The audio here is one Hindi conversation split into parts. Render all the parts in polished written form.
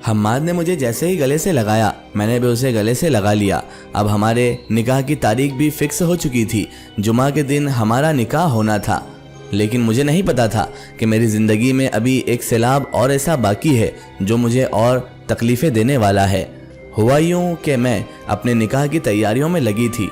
हम्माद ने मुझे जैसे ही गले से लगाया, मैंने भी उसे गले से लगा लिया। अब हमारे निकाह की तारीख भी फिक्स हो चुकी थी। जुमा के दिन हमारा निकाह होना था, लेकिन मुझे नहीं पता था कि मेरी ज़िंदगी में अभी एक सैलाब और ऐसा बाकी है जो मुझे और तकलीफ़ें देने वाला है। हुआ यूँ कि मैं अपने निकाह की तैयारियों में लगी थी।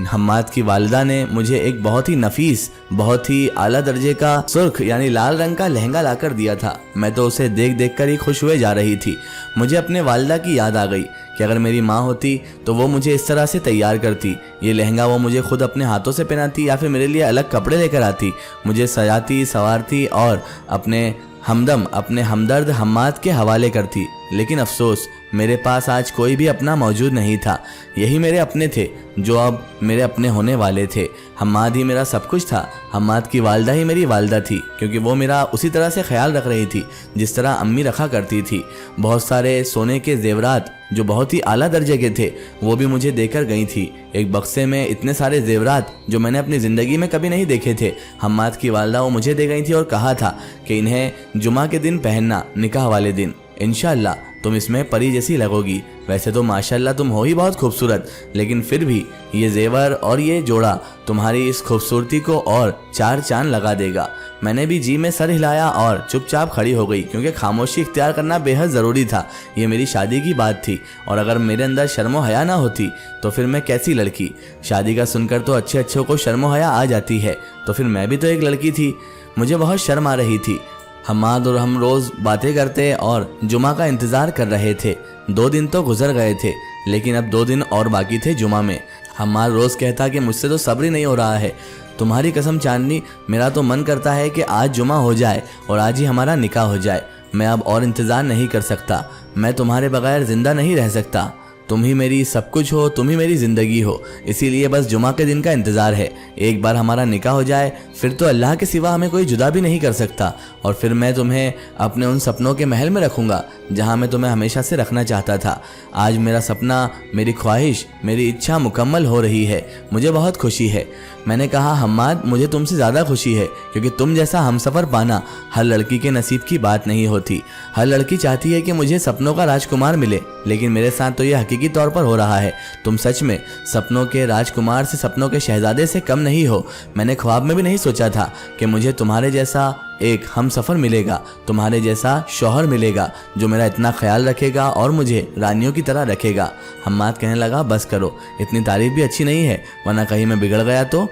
हम्माद की वालिदा ने मुझे एक बहुत ही नफीस, बहुत ही आला दर्जे का सुर्ख यानी लाल रंग का लहंगा लाकर दिया था। मैं तो उसे देख देख कर ही खुश हुए जा रही थी। मुझे अपने वालिदा की याद आ गई कि अगर मेरी माँ होती तो वो मुझे इस तरह से तैयार करती। ये लहंगा वो मुझे खुद अपने हाथों से पहनाती या फिर मेरे लिए अलग कपड़े लेकर आती, मुझे सजाती संवारती और अपने हमदर्द हम्माद के हवाले करती। लेकिन अफसोस, मेरे पास आज कोई भी अपना मौजूद नहीं था। यही मेरे अपने थे जो अब मेरे अपने होने वाले थे। हम्माद ही मेरा सब कुछ था। हम्माद की वालिदा ही मेरी वालिदा थी, क्योंकि वो मेरा उसी तरह से ख्याल रख रही थी जिस तरह अम्मी रखा करती थी। बहुत सारे सोने के जेवरात जो बहुत ही आला दर्जे के थे वो भी मुझे देकर गई थी। एक बक्से में इतने सारे जेवरात जो मैंने अपनी ज़िंदगी में कभी नहीं देखे थे, हम्माद की वालिदा वो मुझे दे गई थी और कहा था कि इन्हें जुमा के दिन पहनना, निकाह वाले दिन। इंशाअल्लाह तुम इसमें परी जैसी लगोगी। वैसे तो माशाल्लाह तुम हो ही बहुत खूबसूरत, लेकिन फिर भी ये जेवर और ये जोड़ा तुम्हारी इस खूबसूरती को और चार चांद लगा देगा। मैंने भी जी में सर हिलाया और चुपचाप खड़ी हो गई, क्योंकि खामोशी इख्तियार करना बेहद ज़रूरी था। ये मेरी शादी की बात थी और अगर मेरे अंदर शर्म हया ना होती तो फिर मैं कैसी लड़की। शादी का सुनकर तो अच्छे अच्छों को शर्म हया आ जाती है, तो फिर मैं भी तो एक लड़की थी। मुझे बहुत शर्म आ रही थी। हम्माद और हम रोज़ बातें करते और जुमा का इंतज़ार कर रहे थे। 2 दिन तो गुजर गए थे, लेकिन अब 2 दिन और बाकी थे जुमा में। हम्माद रोज़ कहता कि मुझसे तो सब्र ही नहीं हो रहा है। तुम्हारी कसम चांदनी, मेरा तो मन करता है कि आज जुमा हो जाए और आज ही हमारा निकाह हो जाए। मैं अब और इंतज़ार नहीं कर सकता। मैं तुम्हारे बगैर ज़िंदा नहीं रह सकता। तुम ही मेरी सब कुछ हो, तुम ही मेरी ज़िंदगी हो। इसीलिए बस जुमा के दिन का इंतज़ार है। एक बार हमारा निकाह हो जाए फिर तो अल्लाह के सिवा हमें कोई जुदा भी नहीं कर सकता, और फिर मैं तुम्हें अपने उन सपनों के महल में रखूँगा जहाँ मैं तुम्हें हमेशा से रखना चाहता था। आज मेरा सपना, मेरी ख्वाहिश, मेरी इच्छा मुकम्मल हो रही है। मुझे बहुत खुशी है। मैंने कहा, हम्माद मुझे तुमसे ज़्यादा खुशी है, क्योंकि तुम जैसा हमसफ़र पाना हर लड़की के नसीब की बात नहीं होती। हर लड़की चाहती है कि मुझे सपनों का राजकुमार मिले, लेकिन मेरे साथ तो ये हकीकी तौर पर हो रहा है। तुम सच में सपनों के राजकुमार से, सपनों के शहजादे से कम नहीं हो। मैंने ख्वाब में भी नहीं सोचा था कि मुझे तुम्हारे जैसा एक हमसफ़र मिलेगा, तुम्हारे जैसा शौहर मिलेगा जो मेरा इतना ख्याल रखेगा और मुझे रानियों की तरह रखेगा। हम्माद कहने लगा, बस करो, इतनी तारीफ भी अच्छी नहीं है, वरना कहीं मैं बिगड़ गया तो।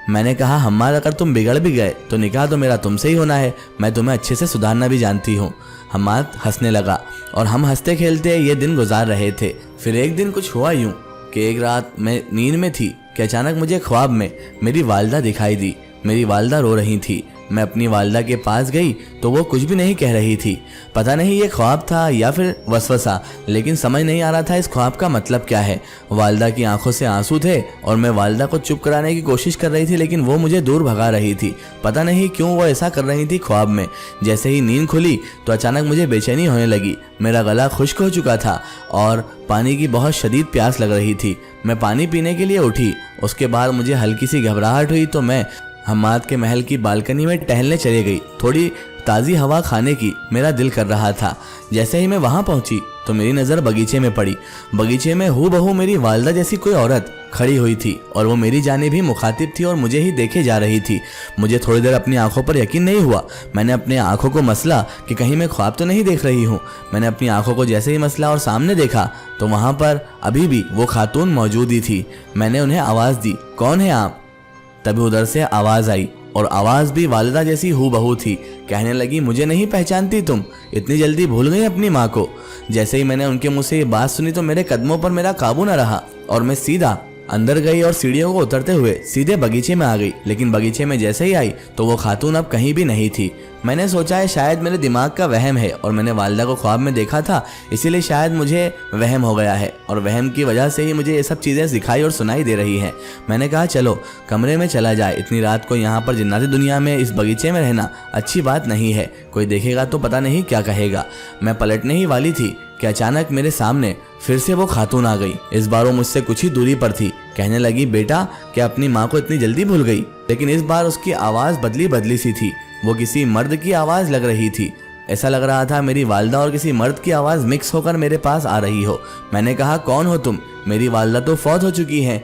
मैंने कहा, हम्माद अगर तुम बिगड़ भी गए तो निकाह तो मेरा तुमसे ही होना है। मैं तुम्हें अच्छे से सुधारना भी जानती हूँ। हम्माद हंसने लगा और हम हंसते खेलते ये दिन गुजार रहे थे। फिर एक दिन कुछ हुआ यूँ कि एक रात मैं नींद में थी कि अचानक मुझे ख्वाब में मेरी वालिदा दिखाई दी। मेरी वालिदा रो रही थी। मैं अपनी वालिदा के पास गई तो वो कुछ भी नहीं कह रही थी। पता नहीं ये ख्वाब था या फिर वसवसा, लेकिन समझ नहीं आ रहा था इस ख्वाब का मतलब क्या है। वालिदा की आंखों से आंसू थे और मैं वालिदा को चुप कराने की कोशिश कर रही थी, लेकिन वो मुझे दूर भगा रही थी। पता नहीं क्यों वो ऐसा कर रही थी ख्वाब में। जैसे ही नींद खुली तो अचानक मुझे बेचैनी होने लगी। मेरा गला खुश्क हो चुका था और पानी की बहुत शदीद प्यास लग रही थी। मैं पानी पीने के लिए उठी। उसके बाद मुझे हल्की सी घबराहट हुई तो मैं हम्माद के महल की बालकनी में टहलने चली गई। थोड़ी ताज़ी हवा खाने की मेरा दिल कर रहा था। जैसे ही मैं वहाँ पहुँची तो मेरी नज़र बगीचे में पड़ी। बगीचे में हूबहू मेरी वालिदा जैसी कोई औरत खड़ी हुई थी और वो मेरी जानिब ही मुखातिब थी और मुझे ही देखे जा रही थी। मुझे थोड़ी देर अपनी आंखों पर यकीन नहीं हुआ। मैंने अपनी आंखों को मसला कि कहीं मैं ख्वाब तो नहीं देख रही हूँ। मैंने अपनी आंखों को जैसे ही मसला और सामने देखा तो वहाँ पर अभी भी वो खातून मौजूद ही थी। मैंने उन्हें आवाज़ दी, कौन है आप? तभी उधर से आवाज़ आई और आवाज़ भी वालिदा जैसी हूबहू थी। कहने लगी, मुझे नहीं पहचानती तुम? इतनी जल्दी भूल गई अपनी माँ को? जैसे ही मैंने उनके मुँह से ये बात सुनी तो मेरे कदमों पर मेरा काबू न रहा और मैं सीधा अंदर गई और सीढ़ियों को उतरते हुए सीधे बगीचे में आ गई। लेकिन बगीचे में जैसे ही आई तो वो खातून अब कहीं भी नहीं थी। मैंने सोचा है शायद मेरे दिमाग का वहम है और मैंने वालिदा को ख्वाब में देखा था, इसीलिए शायद मुझे वहम हो गया है और वहम की वजह से ही मुझे ये सब चीज़ें दिखाई और सुनाई दे रही हैं। मैंने कहा चलो कमरे में चला जाए। इतनी रात को यहाँ पर जिन्नाती दुनिया में इस बगीचे में रहना अच्छी बात नहीं है। कोई देखेगा तो पता नहीं क्या कहेगा। मैं पलटने ही वाली थी कि अचानक मेरे सामने फिर से वो खातून आ गई। इस बार वो मुझसे कुछ ही दूरी पर थी। कहने लगी, बेटा क्या अपनी माँ को इतनी जल्दी भूल गई? लेकिन इस बार उसकी आवाज़ बदली बदली सी थी। वो किसी मर्द की आवाज़ लग रही थी। ऐसा लग रहा था मेरी वालदा और किसी मर्द की आवाज़ मिक्स होकर मेरे पास आ रही हो। मैंने कहा, कौन हो तुम? मेरी वालदा तो फौत हो चुकी हैं।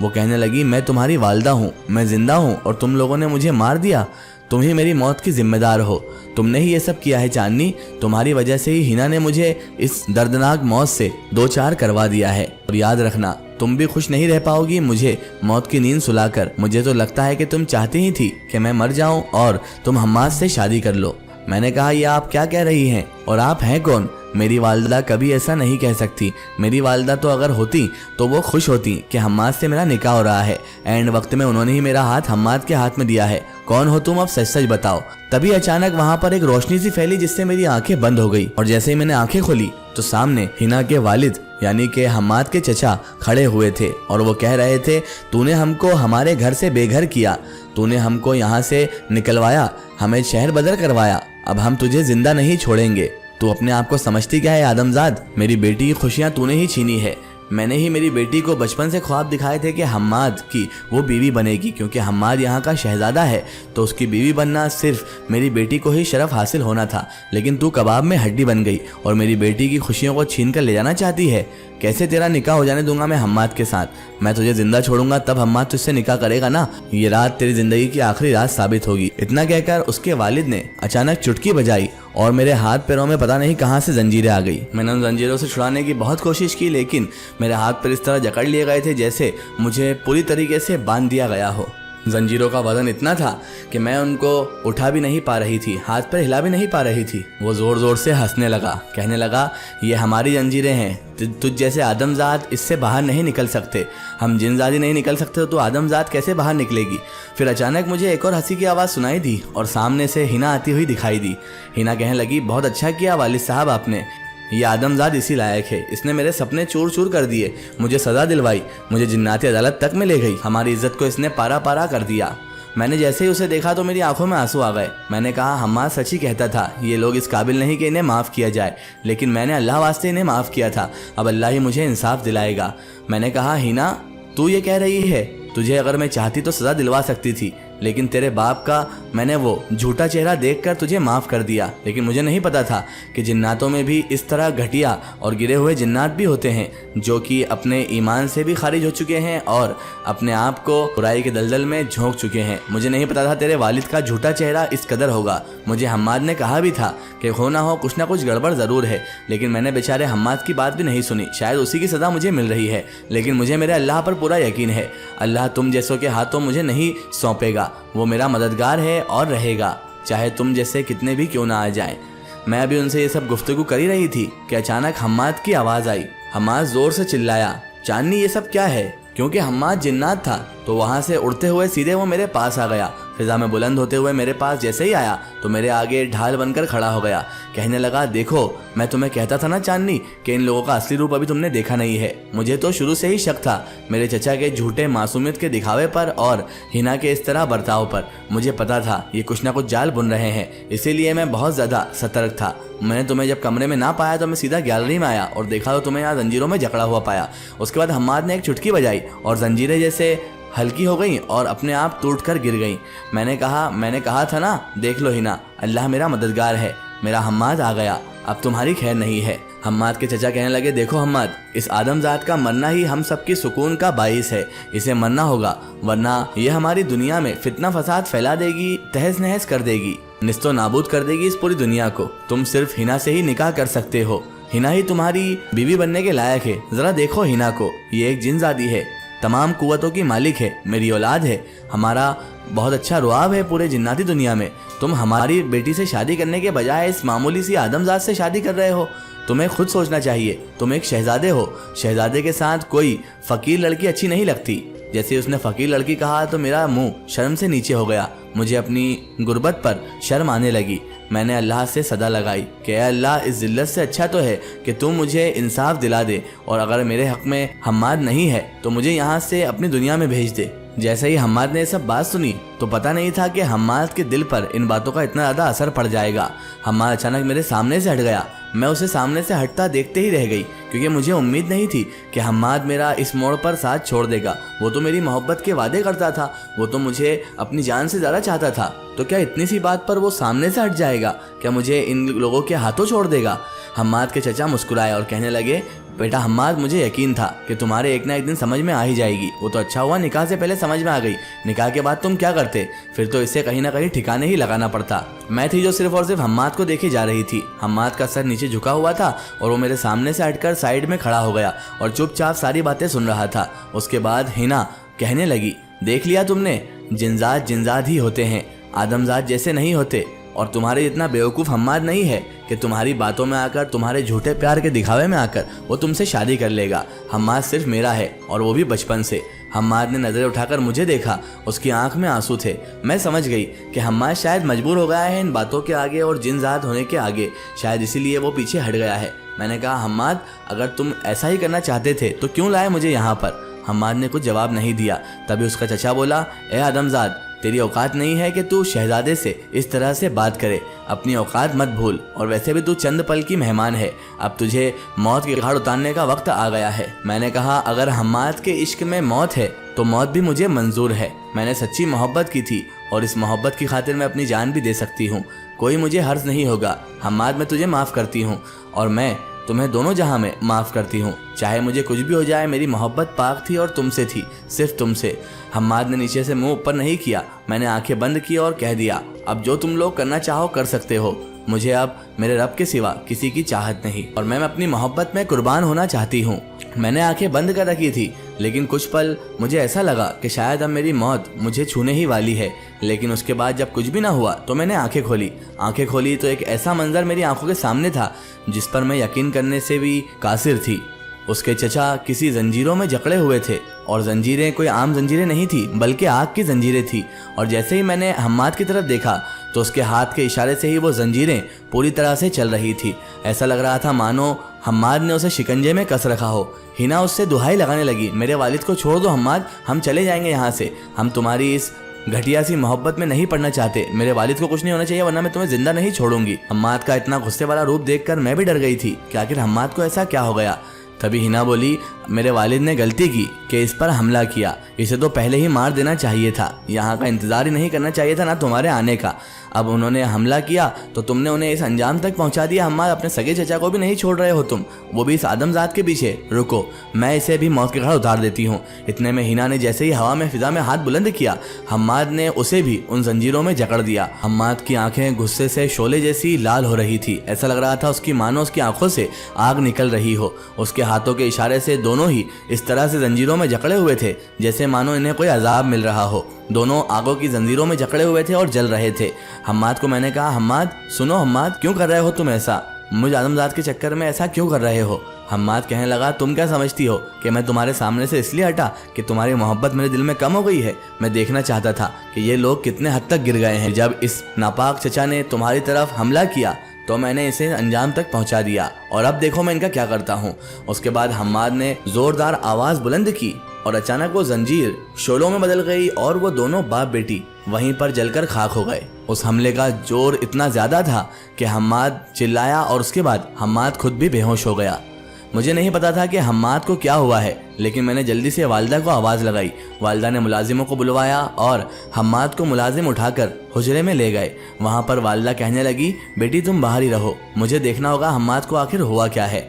वो कहने लगी, मैं तुम्हारी वालदा हूँ, मैं जिंदा हूँ और तुम लोगों ने मुझे मार दिया। तुम ही मेरी मौत की जिम्मेदार हो, तुमने ही ये सब किया है चांदनी। तुम्हारी वजह से ही हिना ने मुझे इस दर्दनाक मौत से दो चार करवा दिया है। और याद रखना, तुम भी खुश नहीं रह पाओगी मुझे मौत की नींद सुलाकर। मुझे तो लगता है कि तुम चाहती ही थी कि मैं मर जाऊं और तुम हम्माद से शादी कर लो। मैंने कहा, यह आप क्या कह रही हैं और आप हैं कौन? मेरी वालदा कभी ऐसा नहीं कह सकती। मेरी वालदा तो अगर होती तो वो खुश होती कि हम्माद से मेरा निकाह हो रहा है। एंड वक्त में उन्होंने ही मेरा हाथ हम्माद के हाथ में दिया है। कौन हो तुम? अब सच सच बताओ। तभी अचानक वहाँ पर एक रोशनी सी फैली जिससे मेरी आंखें बंद हो गई और जैसे ही मैंने आंखें खोली तो सामने हिना के वालिद यानी कि हम्माद के चचा खड़े हुए थे और वो कह रहे थे, तूने हमको हमारे घर से बेघर किया, तूने हमको यहाँ से निकलवाया, हमें शहर बदर करवाया, अब हम तुझे जिंदा नहीं छोड़ेंगे। तू अपने आप को समझती क्या है आदमजाद? मेरी बेटी की खुशियाँ तूने ही छीनी है। मैंने ही मेरी बेटी को बचपन से ख्वाब दिखाए थे कि हम्माद की वो बीवी बनेगी, क्योंकि हम्माद यहाँ का शहजादा है तो उसकी बीवी बनना सिर्फ मेरी बेटी को ही शरफ हासिल होना था। लेकिन तू कबाब में हड्डी बन गई और मेरी बेटी की खुशियों को छीन कर ले जाना चाहती है। कैसे तेरा निकाह हो जाने दूंगा मैं हम्माद के साथ? मैं तुझे जिंदा छोड़ूंगा तब हम्माद तुझसे निकाह करेगा ना। ये रात तेरी जिंदगी की आखिरी रात साबित होगी। इतना कहकर उसके वालिद ने अचानक चुटकी बजाई और मेरे हाथ पैरों में पता नहीं कहां से जंजीरें आ गई। मैंने उन जंजीरों से छुड़ाने की बहुत कोशिश की लेकिन मेरे हाथ पैर इस तरह जकड़ लिए गए थे जैसे मुझे पूरी तरीके से बांध दिया गया हो। जंजीरों का वजन इतना था कि मैं उनको उठा भी नहीं पा रही थी, हाथ पर हिला भी नहीं पा रही थी। वो जोर जोर से हंसने लगा, कहने लगा, ये हमारी जंजीरें हैं, तुझ जैसे आदमजात इससे बाहर नहीं निकल सकते। हम जिनजादी नहीं निकल सकते तो आदमजात कैसे बाहर निकलेगी? फिर अचानक मुझे एक और हंसी की आवाज़ सुनाई दी और सामने से हिना आती हुई दिखाई दी। हिना कहने लगी, बहुत अच्छा किया वालिद साहब आपने, ये आदमजाद इसी लायक है, इसने मेरे सपने चूर चूर कर दिए, मुझे सज़ा दिलवाई, मुझे जिन्नाती अदालत तक में ले गई, हमारी इज्जत को इसने पारा पारा कर दिया। मैंने जैसे ही उसे देखा तो मेरी आंखों में आंसू आ गए। मैंने कहा, हम्माद सच ही कहता था, ये लोग इस काबिल नहीं कि इन्हें माफ़ किया जाए, लेकिन मैंने अल्लाह वास्ते इन्हें माफ़ किया था, अब अल्लाह ही मुझे इंसाफ दिलाएगा। मैंने कहा, हिना तू ये कह रही है, तुझे अगर मैं चाहती तो सज़ा दिलवा सकती थी, लेकिन तेरे बाप का मैंने वो झूठा चेहरा देखकर तुझे माफ़ कर दिया। लेकिन मुझे नहीं पता था कि जिन्नातों में भी इस तरह घटिया और गिरे हुए जिन्नात भी होते हैं जो कि अपने ईमान से भी खारिज हो चुके हैं और अपने आप को बुराई के दलदल में झोंक चुके हैं। मुझे नहीं पता था तेरे वालिद का झूठा चेहरा इस कदर होगा। मुझे हम्माद ने कहा भी था कि हो ना हो कुछ ना कुछ गड़बड़ ज़रूर है, लेकिन मैंने बेचारे हम्माद की बात भी नहीं सुनी। शायद उसी की सज़ा मुझे मिल रही है, लेकिन मुझे मेरे अल्लाह पर पूरा यकीन है। अल्लाह तुम जैसों के हाथों मुझे नहीं सौंपेगा, वो मेरा मददगार है और रहेगा, चाहे तुम जैसे कितने भी क्यों ना आ जाएं। मैं अभी उनसे ये सब गुफ्तगू कर ही रही थी कि अचानक हम्माद की आवाज़ आई। हम्माद ज़ोर से चिल्लाया, चांदनी ये सब क्या है? क्योंकि हम्माद जिन्नात था तो वहाँ से उड़ते हुए सीधे वो मेरे पास आ गया। फिजा में बुलंद होते हुए मेरे पास जैसे ही आया तो मेरे आगे ढाल बनकर खड़ा हो गया। कहने लगा, देखो मैं तुम्हें कहता था ना चांदनी कि इन लोगों का असली रूप अभी तुमने देखा नहीं है। मुझे तो शुरू से ही शक था मेरे चचा के झूठे मासूमियत के दिखावे पर और हिना के इस तरह बर्ताव पर। मुझे पता था ये कुछ ना कुछ जाल बुन रहे हैं, इसीलिए मैं बहुत ज़्यादा सतर्क था। मैंने तुम्हें जब कमरे में ना पाया तो मैं सीधा गैलरी में आया और देखा तो तुम्हें यहाँ जंजीरों में जकड़ा हुआ पाया। उसके बाद हम्माद ने एक चुटकी बजाई और जंजीरें जैसे हल्की हो गई और अपने आप टूटकर गिर गई। मैंने कहा था ना, देख लो हिना, अल्लाह मेरा मददगार है, मेरा हम्माद आ गया, अब तुम्हारी खैर नहीं है। हम्माद के चचा कहने लगे, देखो हम्माद, इस आदमजात का मरना ही हम सबकी सुकून का बाइस है, इसे मरना होगा, वरना यह हमारी दुनिया में फितना फसाद फैला देगी, तहस नहस कर देगी, निस्तो नाबूद कर देगी इस पूरी दुनिया को। तुम सिर्फ हिना से ही निकाह कर सकते हो, हिना ही तुम्हारी बीवी बनने के लायक है। जरा देखो हिना को, ये एक जिनजादी है, तमाम कुव्वतों की मालिक है, मेरी औलाद है, हमारा बहुत अच्छा रुआब है पूरे जिन्नाती दुनिया में। तुम हमारी बेटी से शादी करने के बजाय इस मामूली सी आदमजात से शादी कर रहे हो। तुम्हें खुद सोचना चाहिए, तुम एक शहजादे हो, शहजादे के साथ कोई फ़कीर लड़की अच्छी नहीं लगती। जैसे उसने फ़कीर लड़की कहा तो मेरा मुंह शर्म से नीचे हो गया, मुझे अपनी गुर्बत पर शर्म आने लगी। मैंने अल्लाह से सदा लगाई कि अल्लाह, इस जिल्लत से अच्छा तो है कि तुम मुझे इंसाफ दिला दे और अगर मेरे हक़ में हम्माद नहीं है तो मुझे यहाँ से अपनी दुनिया में भेज दे। जैसे ही हम्माद ने सब बात सुनी तो पता नहीं था कि हम्माद के दिल पर इन बातों का इतना ज़्यादा असर पड़ जाएगा। हम्माद अचानक मेरे सामने से हट गया। मैं उसे सामने से हटता देखते ही रह गई, क्योंकि मुझे उम्मीद नहीं थी कि हम्माद मेरा इस मोड़ पर साथ छोड़ देगा। वो तो मेरी मोहब्बत के वादे करता था, वो तो मुझे अपनी जान से ज़्यादा चाहता था। तो क्या इतनी सी बात पर वो सामने से हट जाएगा? क्या मुझे इन लोगों के हाथों छोड़ देगा? हम्माद के चचा मुस्कुराए और कहने लगे, बेटा हम्माद, मुझे यकीन था कि तुम्हारे एक ना एक दिन समझ में आ ही जाएगी। वो तो अच्छा हुआ निकाह से पहले समझ में आ गई। निकाह के बाद तुम क्या करते? फिर तो इसे कहीं ना कहीं ठिकाने ही लगाना पड़ता। मैं थी जो सिर्फ और सिर्फ हम्माद को देखे जा रही थी। हम्माद का सर नीचे झुका हुआ था और वो मेरे सामने से हटकर साइड में खड़ा हो गया और चुपचाप सारी बातें सुन रहा था। उसके बाद हिना कहने लगी, देख लिया तुमने, जिनजात जिनजात ही होते हैं, आदमजात जैसे नहीं होते। और तुम्हारे इतना बेवकूफ़ हम्माद नहीं है कि तुम्हारी बातों में आकर, तुम्हारे झूठे प्यार के दिखावे में आकर वो तुमसे शादी कर लेगा। हम्माद सिर्फ मेरा है, और वो भी बचपन से। हम्माद ने नज़रें उठाकर मुझे देखा, उसकी आंख में आंसू थे। मैं समझ गई कि हम्माद शायद मजबूर हो गया है इन बातों के आगे और जिनजात होने के आगे, शायद इसीलिए वो पीछे हट गया है। मैंने कहा, हम्माद, अगर तुम ऐसा ही करना चाहते थे तो क्यों लाए मुझे यहाँ पर? हम्माद ने कुछ जवाब नहीं दिया। तभी उसका चचा बोला, ए आदमजाद, तेरी औकात नहीं है कि तू शहजादे से इस तरह से बात करे। अपनी औकात मत भूल, और वैसे भी तू चंद पल की मेहमान है। अब तुझे मौत की घाट उतारने का वक्त आ गया है। मैंने कहा, अगर हम्माद के इश्क में मौत है तो मौत भी मुझे मंजूर है। मैंने सच्ची मोहब्बत की थी और इस मोहब्बत की खातिर मैं अपनी जान भी दे सकती हूँ। कोई मुझे हर्ज नहीं होगा। हम्माद, मैं तुझे माफ़ करती हूँ और मैं तुम्हें दोनों जहां में माफ़ करती हूँ। चाहे मुझे कुछ भी हो जाए, मेरी मोहब्बत पाक थी और तुमसे थी, सिर्फ तुमसे। हम्माद ने नीचे से मुंह ऊपर नहीं किया। मैंने आंखें बंद की और कह दिया, अब जो तुम लोग करना चाहो कर सकते हो। मुझे अब मेरे रब के सिवा किसी की चाहत नहीं, और मैं अपनी मोहब्बत में कुर्बान होना चाहती हूँ। मैंने आंखें बंद कर रखी थी, लेकिन कुछ पल मुझे ऐसा लगा कि शायद अब मेरी मौत मुझे छूने ही वाली है। लेकिन उसके बाद जब कुछ भी ना हुआ तो मैंने आंखें खोली तो एक ऐसा मंजर मेरी आंखों के सामने था जिस पर मैं यकीन करने से भी कासिर थी। उसके चचा किसी जंजीरों में जकड़े हुए थे, और जंजीरें कोई आम जंजीरें नहीं थी, बल्कि आग की जंजीरें थी। और जैसे ही मैंने हम्माद की तरफ देखा तो उसके हाथ के इशारे से ही वो जंजीरें पूरी तरह से चल रही थी। ऐसा लग रहा था मानो हम्माद ने उसे शिकंजे में कस रखा हो। हिना उससे दुहाई लगाने लगी, मेरे वालिद को छोड़ दो हम्माद, हम चले जाएंगे यहाँ से। हम तुम्हारी इस घटिया सी मोहब्बत में नहीं पड़ना चाहते। मेरे वालिद को कुछ नहीं होना चाहिए, वरना मैं तुम्हें जिंदा नहीं छोड़ूंगी। हम्माद का इतना गुस्से वाला रूप देखकर मैं भी डर गई थी कि आखिर हम्माद को ऐसा क्या हो गया। तभी हिना बोली, मेरे वालिद ने गलती की कि इस पर हमला किया। इसे तो पहले ही मार देना चाहिए था, यहाँ का इंतजार ही नहीं करना चाहिए था ना तुम्हारे आने का। अब उन्होंने हमला किया तो तुमने उन्हें इस अंजाम तक पहुंचा दिया। हम्माद, अपने सगे चचा को भी नहीं छोड़ रहे हो तुम, वो भी इस आदमजात के पीछे। रुको, मैं इसे भी मौत के घाट उतार देती हूँ। इतने में हिना ने जैसे ही हवा में फिजा में हाथ बुलंद किया, हम्माद ने उसे भी उन जंजीरों में जकड़ दिया। हम्माद की आंखें गुस्से से शोले जैसी लाल हो रही थी। ऐसा लग रहा था उसकी मानो उसकी आंखों से आग निकल रही हो। उसके हाथों के इशारे से दोनों ही इस तरह से जंजीरों में जकड़े हुए थे जैसे मानो इन्हें कोई अजाब मिल रहा हो। दोनों आगों की जंजीरों में जकड़े हुए थे और जल रहे थे। हम्माद को मैंने कहा, हम्माद सुनो, हम्माद क्यों कर रहे हो तुम ऐसा? मुझ आदमजात के चक्कर में ऐसा क्यों कर रहे हो? हम्माद कहने लगा, तुम क्या समझती हो कि मैं तुम्हारे सामने से इसलिए हटा कि तुम्हारी मोहब्बत मेरे दिल में कम हो गई है? मैं देखना चाहता था कि ये लोग कितने हद तक गिर गए हैं। जब इस नापाक चचा ने तुम्हारी तरफ हमला किया तो मैंने इसे अंजाम तक पहुंचा दिया, और अब देखो मैं इनका क्या करता हूँ। उसके बाद हम्माद ने जोरदार आवाज बुलंद की और अचानक वो जंजीर शोलों में बदल गई और वो दोनों बाप बेटी वहीं पर जलकर खाक हो गए। उस हमले का जोर इतना ज्यादा था कि हम्माद चिल्लाया और उसके बाद हम्माद खुद भी बेहोश हो गया। मुझे नहीं पता था कि हम्माद को क्या हुआ है, लेकिन मैंने जल्दी से वालिदा को आवाज़ लगाई। वालिदा ने मुलाजिमों को बुलवाया और हम्माद को मुलाजिम उठाकर हुजरे में ले गए। वहाँ पर वालिदा कहने लगी, बेटी तुम बाहर ही रहो, मुझे देखना होगा हम्माद को आखिर हुआ क्या है।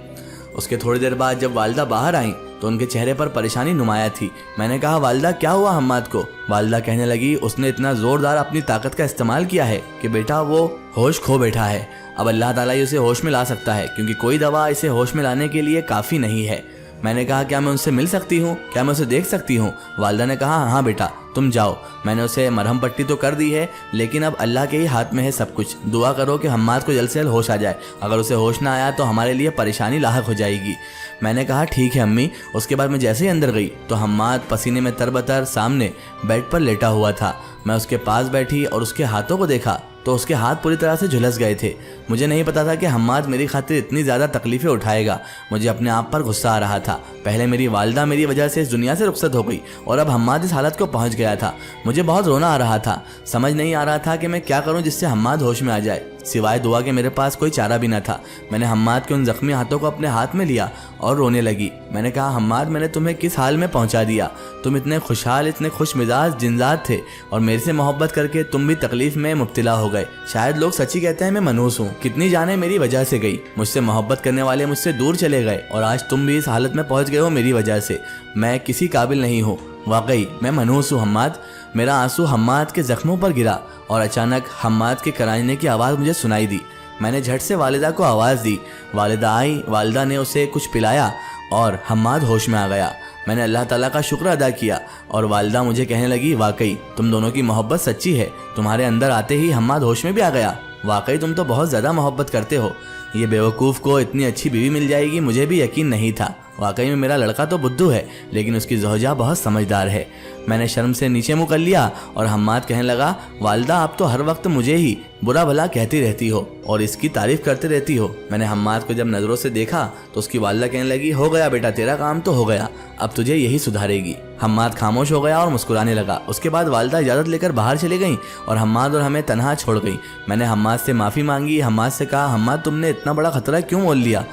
उसके थोड़ी देर बाद जब वालिदा बाहर आई तो उनके चेहरे पर परेशानी नुमाया थी। मैंने कहा, वालिदा क्या हुआ हम्माद को? वालिदा कहने लगी, उसने इतना जोरदार अपनी ताकत का इस्तेमाल किया है कि बेटा वो होश खो बैठा है। अब अल्लाह ताला ही उसे होश में ला सकता है, क्योंकि कोई दवा इसे होश में लाने के लिए काफ़ी नहीं है। मैंने कहा, क्या मैं उनसे मिल सकती हूँ? क्या मैं उसे देख सकती हूँ? वालिदा ने कहा, हाँ बेटा तुम जाओ, मैंने उसे मरहम पट्टी तो कर दी है, लेकिन अब अल्लाह के ही हाथ में है सब कुछ। दुआ करो कि हम्माद को जल्द से जल्द होश आ जाए। अगर उसे होश ना आया तो हमारे लिए परेशानी लाहक हो जाएगी। मैंने कहा, ठीक है अम्मी। उसके बाद मैं जैसे ही अंदर गई तो हम्माद पसीने में तरबतर सामने बेड पर लेटा हुआ था। मैं उसके पास बैठी और उसके हाथों को देखा तो उसके हाथ पूरी तरह से झुलस गए थे। मुझे नहीं पता था कि हम्माद मेरी खातिर इतनी ज़्यादा तकलीफ़ें उठाएगा। मुझे अपने आप पर गुस्सा आ रहा था। पहले मेरी वालिदा मेरी वजह से इस दुनिया से रुखसत हो गई और अब हम्माद इस हालत को पहुंच गया था। मुझे बहुत रोना आ रहा था। समझ नहीं आ रहा था कि मैं क्या करूं जिससे हम्माद होश में आ जाए। सिवाय दुआ के मेरे पास कोई चारा भी न था। मैंने हम्माद के उन जख्मी हाथों को अपने हाथ में लिया और रोने लगी। मैंने कहा, हम्माद, मैंने तुम्हें किस हाल में पहुंचा दिया? तुम इतने खुशहाल, इतने खुश मिजाज जिंदात थे और मेरे से मोहब्बत करके तुम भी तकलीफ में मुब्तला हो गए। शायद लोग सच्ची कहते हैं मैं मनहूस हूँ। कितनी जाने मेरी वजह से गई, मुझसे मोहब्बत करने वाले मुझसे दूर चले गए और आज तुम भी इस हालत में पहुंच गए हो मेरी वजह से। मैं किसी काबिल नहीं हूँ, वाकई मैं मनहूस हूँ हम्माद। मेरा आंसू हम्माद के जख्मों पर गिरा और अचानक हम्माद के कराने की आवाज़ मुझे सुनाई दी। मैंने झट से वालिदा को आवाज़ दी। वालिदा आई, वालिदा ने उसे कुछ पिलाया और हम्माद होश में आ गया। मैंने अल्लाह ताला का शुक्र अदा किया और वालिदा मुझे कहने लगी, वाकई तुम दोनों की मोहब्बत सच्ची है। तुम्हारे अंदर आते ही हम्माद होश में भी आ गया। वाकई तुम तो बहुत ज़्यादा मोहब्बत करते हो। ये बेवकूफ़ को इतनी अच्छी बीवी मिल जाएगी मुझे भी यकीन नहीं था। वाकई में मेरा लड़का तो बुद्धू है, लेकिन उसकी ज़ौजा बहुत समझदार है। मैंने शर्म से नीचे मुँह कर लिया और हम्माद कहने लगा, वालिदा आप तो हर वक्त मुझे ही बुरा भला कहती रहती हो और इसकी तारीफ़ करते रहती हो। मैंने हम्माद को जब नज़रों से देखा तो उसकी वालिदा कहने लगी, हो गया बेटा, तेरा काम तो हो गया, अब तुझे यही सुधारेगी। हम्माद खामोश हो गया और मुस्कुराने लगा। उसके बाद वालिदा इजाज़त लेकर बाहर चली गई और हम्माद और हमें तनहा छोड़ गई। मैंने हम्माद से माफ़ी मांगी। हम्माद से कहा, हम्माद तुमने इतना बड़ा खतरा क्यों मोल लिया?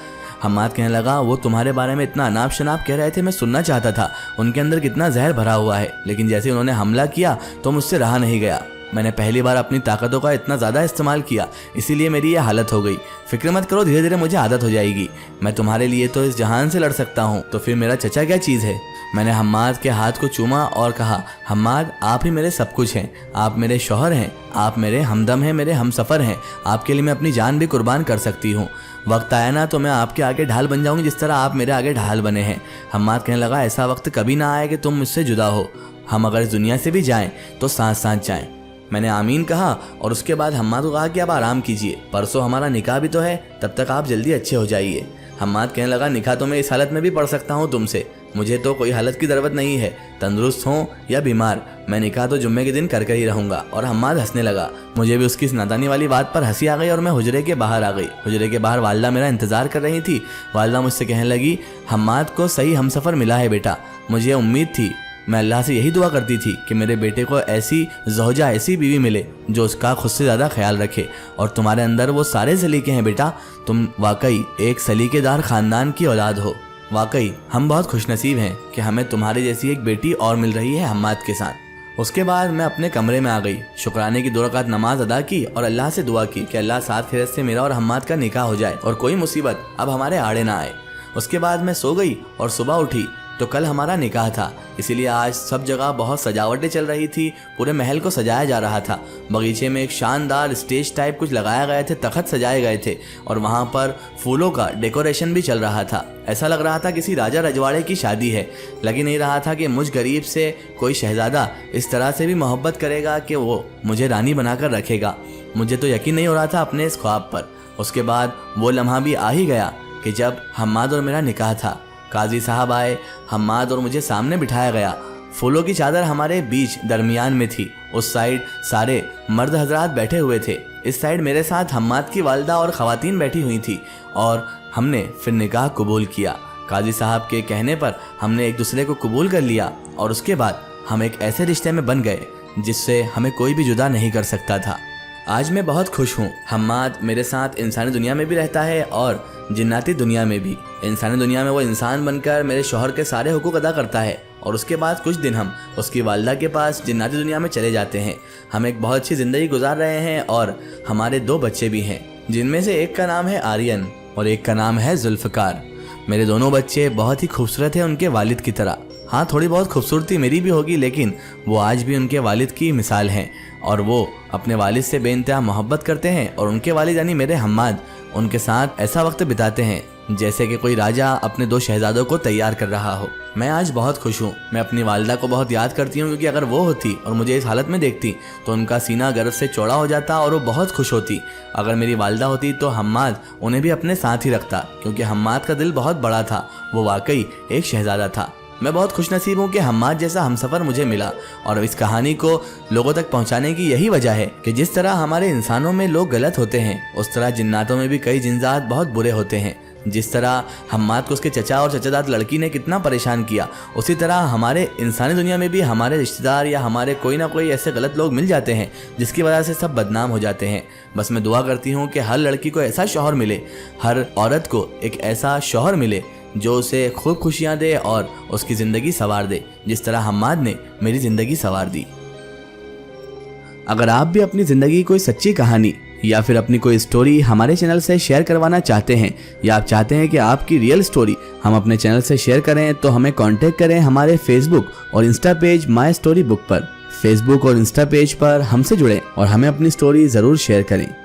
हम्माद कहने लगा, वो तुम्हारे बारे में इतना अनाप शनाप कह रहे थे, मैं सुनना चाहता था। उनके अंदर कितना जहर भरा हुआ है, लेकिन जैसे उन्होंने हमला किया तो मुझसे रहा नहीं गया। मैंने पहली बार अपनी ताकतों का इतना ज़्यादा इस्तेमाल किया, इसीलिए मेरी ये हालत हो गई। फिक्र मत करो, धीरे धीरे मुझे आदत हो जाएगी। मैं तुम्हारे लिए तो इस जहान से लड़ सकता हूँ, तो फिर मेरा चचा क्या चीज़ है? मैंने हम्माद के हाथ को चूमा और कहा, हम्माद आप ही मेरे सब कुछ हैं। आप मेरे शौहर हैं, आप मेरे हमदम हैं, मेरे हमसफ़र हैं। आपके लिए मैं अपनी जान भी कुर्बान कर सकती हूँ। वक्त आया ना तो मैं आपके आगे ढाल बन जाऊंगी, जिस तरह आप मेरे आगे ढाल बने हैं। हम्माद कहने लगा, ऐसा वक्त कभी ना आए कि तुम मुझसे जुदा हो। हम अगर इस दुनिया से भी जाएं तो साथ साथ जाएं। मैंने आमीन कहा और उसके बाद हम्माद को कहा कि अब आराम कीजिए, परसों हमारा निकाह भी तो है, तब तक आप जल्दी अच्छे हो जाइए। हम्माद कहने लगा, निकाह तो मैं इस हालत में भी पढ़ सकता हूँ तुमसे, मुझे तो कोई हालत की ज़रूरत नहीं है। तंदुरुस्त हो या बीमार, मैं निकाह तो जुम्मे के दिन कर ही रहूँगा। और हम्माद हंसने लगा। मुझे भी उसकी इस नादानी वाली बात पर हंसी आ गई और मैं हुजरे के बाहर आ गई। हुजरे के बाहर वालिदा मेरा इंतज़ार कर रही थी। वालिदा मुझसे कहने लगी, हम्माद को सही हमसफ़र मिला है बेटा, मुझे उम्मीद थी। मैं अल्लाह से यही दुआ करती थी कि मेरे बेटे को ऐसी ज़ौजा, ऐसी बीवी मिले जो उसका खुद से ज़्यादा ख्याल रखे। और तुम्हारे अंदर वो सारे सलीके हैं बेटा, तुम वाकई एक सलीकेदार ख़ानदान की औलाद हो। वाकई हम बहुत खुशनसीब हैं कि हमें तुम्हारे जैसी एक बेटी और मिल रही है हम्माद के साथ। उसके बाद मैं अपने कमरे में आ गई, शुक्राने की 2 रकात नमाज अदा की और अल्लाह से दुआ की कि अल्लाह साथ खैरियत से मेरा और हम्माद का निकाह हो जाए और कोई मुसीबत अब हमारे आड़े ना आए। उसके बाद मैं सो गई और सुबह उठी तो कल हमारा निकाह था, इसीलिए आज सब जगह बहुत सजावटें चल रही थी। पूरे महल को सजाया जा रहा था। बगीचे में एक शानदार स्टेज टाइप कुछ लगाया गए थे, तख्त सजाए गए थे और वहाँ पर फूलों का डेकोरेशन भी चल रहा था। ऐसा लग रहा था किसी राजा रजवाड़े की शादी है। लग ही नहीं रहा था कि मुझ गरीब से कोई शहजादा इस तरह से भी मोहब्बत करेगा कि वो मुझे रानी बनाकर रखेगा। मुझे तो यकीन नहीं हो रहा था अपने इस ख्वाब पर। उसके बाद वो लम्हा भी आ ही गया कि जब हम्माद और मेरा निकाह था। काजी साहब आए, हम्माद और मुझे सामने बिठाया गया। फूलों की चादर हमारे बीच दरमियान में थी। उस साइड सारे मर्द हजरात बैठे हुए थे, इस साइड मेरे साथ हम्माद की वालिदा और ख़वातीन बैठी हुई थी और हमने फिर निकाह कबूल किया। काजी साहब के कहने पर हमने एक दूसरे को कबूल कर लिया और उसके बाद हम एक ऐसे रिश्ते में बन गए जिससे हमें कोई भी जुदा नहीं कर सकता था। आज मैं बहुत खुश हूँ। हम्माद मेरे साथ इंसानी दुनिया में भी रहता है और जिन्नाती दुनिया में भी। इंसानी दुनिया में वो इंसान बनकर मेरे शौहर के सारे हुकूक अदा करता है और उसके बाद कुछ दिन हम उसकी वालिदा के पास जिन्नाती दुनिया में चले जाते हैं। हम एक बहुत अच्छी ज़िंदगी गुजार रहे हैं और हमारे 2 बच्चे भी हैं, जिनमें से एक का नाम है आर्यन और एक का नाम है जुल्फ़कार। मेरे दोनों बच्चे बहुत ही खूबसूरत हैं उनके वालिद की तरह। हाँ, थोड़ी बहुत खूबसूरती मेरी भी होगी, लेकिन वो आज भी उनके वालिद की मिसाल हैं और वो अपने वालिद से बेइंतहा मोहब्बत करते हैं और उनके वालिद यानी मेरे हम्माद उनके साथ ऐसा वक्त बिताते हैं जैसे कि कोई राजा अपने 2 शहजादों को तैयार कर रहा हो। मैं आज बहुत खुश हूँ। मैं अपनी वालिदा को बहुत याद करती हूँ, क्योंकि अगर वो होती और मुझे इस हालत में देखती तो उनका सीना गर्व से चौड़ा हो जाता और वो बहुत खुश होती। अगर मेरी वालिदा होती तो हम्माद उन्हें भी अपने साथ ही रखता, क्योंकि हम्माद का दिल बहुत बड़ा था, वो वाकई एक शहजादा था। मैं बहुत खुशनसीब हूँ कि हम्माद जैसा हमसफ़र मुझे मिला और इस कहानी को लोगों तक पहुँचाने की यही वजह है कि जिस तरह हमारे इंसानों में लोग गलत होते हैं, उस तरह जिन्नातों में भी कई जिन्नात बहुत बुरे होते हैं। जिस तरह हम्माद को उसके चचा और चचादाद लड़की ने कितना परेशान किया, उसी तरह हमारे इंसानी दुनिया में भी हमारे रिश्तेदार या हमारे कोई ना कोई ऐसे गलत लोग मिल जाते हैं जिसकी वजह से सब बदनाम हो जाते हैं। बस मैं दुआ करती हूँ कि हर लड़की को ऐसा शौहर मिले, हर औरत को एक ऐसा शौहर मिले जो उसे खूब खुशियाँ दे और उसकी ज़िंदगी संवार दे, जिस तरह हम्माद ने मेरी ज़िंदगी संवार दी। अगर आप भी अपनी ज़िंदगी की कोई सच्ची कहानी या फिर अपनी कोई स्टोरी हमारे चैनल से शेयर करवाना चाहते हैं, या आप चाहते हैं कि आपकी रियल स्टोरी हम अपने चैनल से शेयर करें, तो हमें कांटेक्ट करें हमारे फेसबुक और Insta page my story book पर। फेसबुक और इंस्टा पेज पर हमसे जुड़ें और हमें अपनी स्टोरी ज़रूर शेयर करें।